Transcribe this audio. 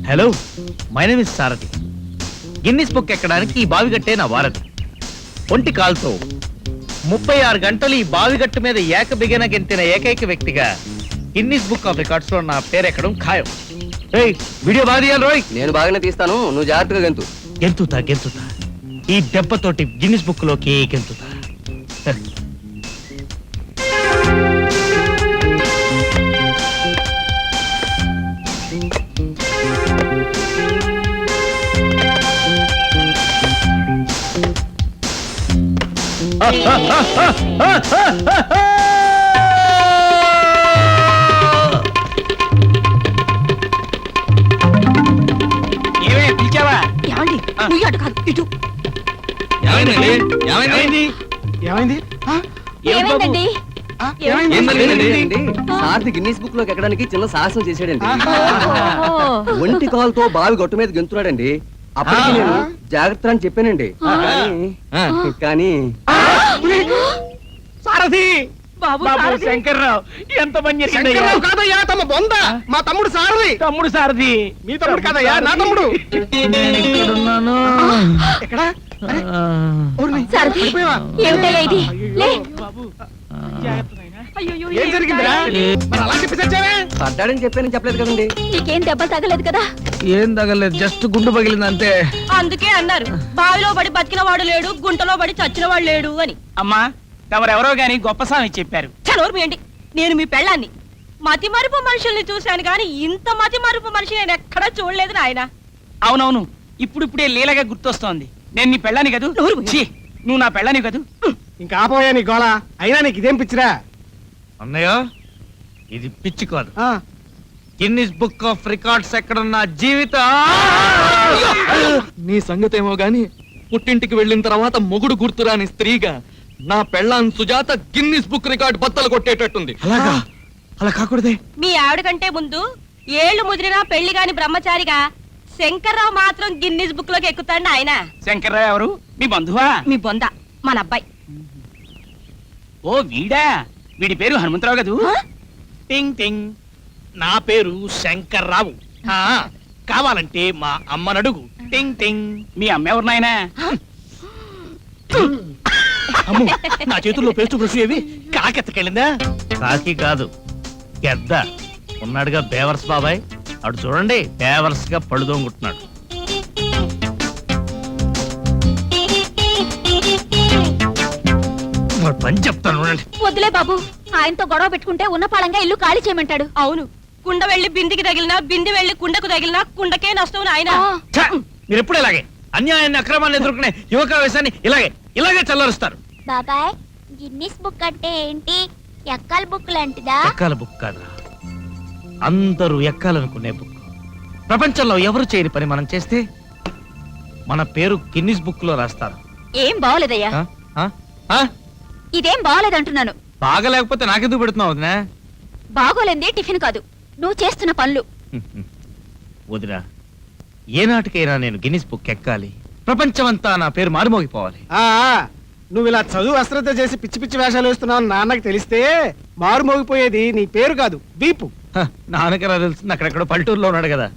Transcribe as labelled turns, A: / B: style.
A: Hello, my name is Sarathi. Guinness book ఎక్కడానికి ఈ బావిగట్టే నా వారధి. ఒంటి కాల్తో 36 గంటలు ఈ బావిగట్టు మీద ఏకబిగిన గెంతిన ఏకైక వ్యక్తిగా గిన్నిస్ బుక్ ఆఫ్ రికార్డ్స్ లో నా పేరు ఎక్కడం ఖాయం. ఏయ్, వీడియో బాగా తీయాలి రోయ్.
B: నేను బాగానే తీస్తాను, నువ్వు జాగ్రత్తగా గెంతు.
A: గెంతుతా ఈ దెబ్బతోటి గిన్నిస్ బుక్ లోకి గెంతుతా.
C: ఏమే పిలిచావా?
D: ఏమండి నువ్వు అటు కాదు ఇటు.
C: ఏమైంది?
D: ఏమైందండి?
B: సారథి గిన్నీస్ బుక్ లోకి ఎక్కడానికి చిన్న సాహసం చేశాడండి.
D: ఓహో.
B: ఒంటి కాలుతో బావి గట్టు మీద గెంతున్నాడండి. అప్పటికి నేను జాగ్రత్త అని చెప్పానండి. కానీ
C: సారథి
D: బాబు
C: బాబు
D: సారథి.
C: శంకర్రావు ఎంత పని
E: శంకర్రావు కాదయ్యా, తమ బొంద మా తమ్ముడు సారథి.
C: తమ్ముడు సారథి.
E: మీ తమ్ముడు కాదయ్యా, నా తమ్ముడు.
A: నేను ఇక్కడున్నాను.
E: ఎక్కడ? అరే, ఊర్ని.
D: సారథి,
E: పడిపోయావా?
D: ఏమిటయ్యా ఇది? లే.
C: బాబు
D: అయ్యయ్యో,
E: ఏం జరిగిందిరా? మరి అలా చెప్పి చచ్చావే?
B: పడ్డాడని చెప్పానని చెప్పలేదు కదండి.
D: నీకేం దెబ్బలు తగలేదు కదా?
A: ఏం తగలేదు, జస్ట్ గుండు పగిలింది అంతే.
D: అందుకే అన్నారు బావిలో పడి బతికిన వాడు లేడు, గుంటలో పడి చచ్చిన వాడు లేడు అని.
C: అమ్మా, తమరెవరో గాని గొప్ప స్వామి చెప్పారు.
D: చనోరు మీయండి, నేను మీ పెళ్ళాన్ని. మతి మరుపు మనుషుల్ని చూశాను కానీ ఇంత మతి మరుపు మనిషి నేను ఎక్కడా చూడలేదు నాయన.
C: అవునవును, ఇప్పుడిప్పుడే లీలగా గుర్తొస్తోంది. నేను నీ పెళ్ళాని కదూ?
D: నోరు మూయి.
C: ఛీ, నువ్వు నా పెళ్ళాని కదూ?
E: ఇంకా ఆపోయా నీ గోళ. అయినా నీకు ఇదేం పిచ్చిరా?
A: అన్నయ్య, ఇది పిచ్చి కాదు.
E: ఆ,
A: గిన్నిస్ బుక్ ఆఫ్ రికార్డ్స్ ఎక్కడున్న జీవిత
F: నీ సంగతేమో గాని పుట్టింటికి వెళ్ళిన తర్వాత మొగుడు గుర్తురాని స్త్రీగా నా పెళ్ళాన్ సుజాత గిన్నిస్ బుక్ రికార్డ్ బద్దలు కొట్టేటట్టుంది.
A: అలాగా? అలా కాకూడదే.
D: మీ ఆవిడ కంటే ముందు ఏళ్లు ముదిరినా పెళ్లి గాని బ్రహ్మచారిగా శంకర్రావు మాత్రం గిన్నిస్ బుక్ లోకి ఎక్కుతాడు ఆయన.
C: శంకర్రావు ఎవరు? మీ బంధువా?
D: మీ బొంద మన అబ్బాయి.
C: ఓ వీడా? వీడి పేరు హనుమంతరావు కదూ?
D: ఆ?
G: టింగ్ టింగ్, నా పేరు శంకర్రావు. కావాలంటే మా అమ్మనడుగు. టింగ్ టింగ్.
C: మీ అమ్మ ఎవరు నాయనా?
G: అమ్ము, నా చేతుల్లో పేస్ట్ బ్రష్ ఏవి కాకెత్తకెళ్ళిందా?
A: కాకి కాదు, గెద్ద ఉన్నాడుగా బేవర్స్ బాబాయ్. అటు చూడండి, బేవర్స్ గా పళ్ళు దొంగుతున్నాడు. వాడు పని చెప్తాను చూడండి.
D: వద్దులే బాబు, ఆయనతో గొడవ పెట్టుకుంటే ఉన్న పాలంగా ఇల్లు ఖాళీ చేయమంటాడు. అవును, కుండ వెళ్లి బిందికి తగిలినా, బింది వెళ్లి కుండకు తగిలినా కుండకే నష్టం ఆయన.
A: ఛ! మీరు ఎప్పుడు ఇలాగే అన్యాయాన్ని అక్రమాన్ని ఎదుర్కొనే యువకావేశాన్ని ఇలాగే చల్లరుస్తారు.
H: బాబాయ్, గిన్నిస్ బుక్ అంటే ఏంటి? ఎక్కల బుక్ లాంటిదా?
A: ఎక్కాల బుక్ కాదా, అందరూ ఎక్కాలనుకునే బుక్. ప్రపంచంలో ఎవరు చేయని పని మనం చేస్తే మన పేరు గిన్నిస్ బుక్ లో రాస్తారు.
D: ఏం బాగోలేదయ్యా,
A: ఆ? ఆ? ఆ?
D: ఇదేం బాగోలేదంటున్నాను.
A: బాగా లేకపోతే నాకెందుకు పెడుతున్నావు వదినా?
D: బాగోలేంది టిఫిన్ కాదు, నువ్వు చేస్తున్న పనులు.
A: వదినా, ఏనాటికైనా నేను గిన్నిస్ బుక్ ఎక్కాలి. ప్రపంచమంతా నా పేరు మారుమోగిపోవాలి.
E: ఆ, నువ్వు ఇలా చదువు అశ్రద్ధ చేసి పిచ్చి పిచ్చి వేషాలు వేస్తున్నావు నాన్నకి తెలిస్తే మారు మోగిపోయేది నీ పేరు కాదు, వీపు.
A: నాన్నకరా తెలుస్తుంది, అక్కడెక్కడో పల్లెటూరులో ఉన్నాడు కదా.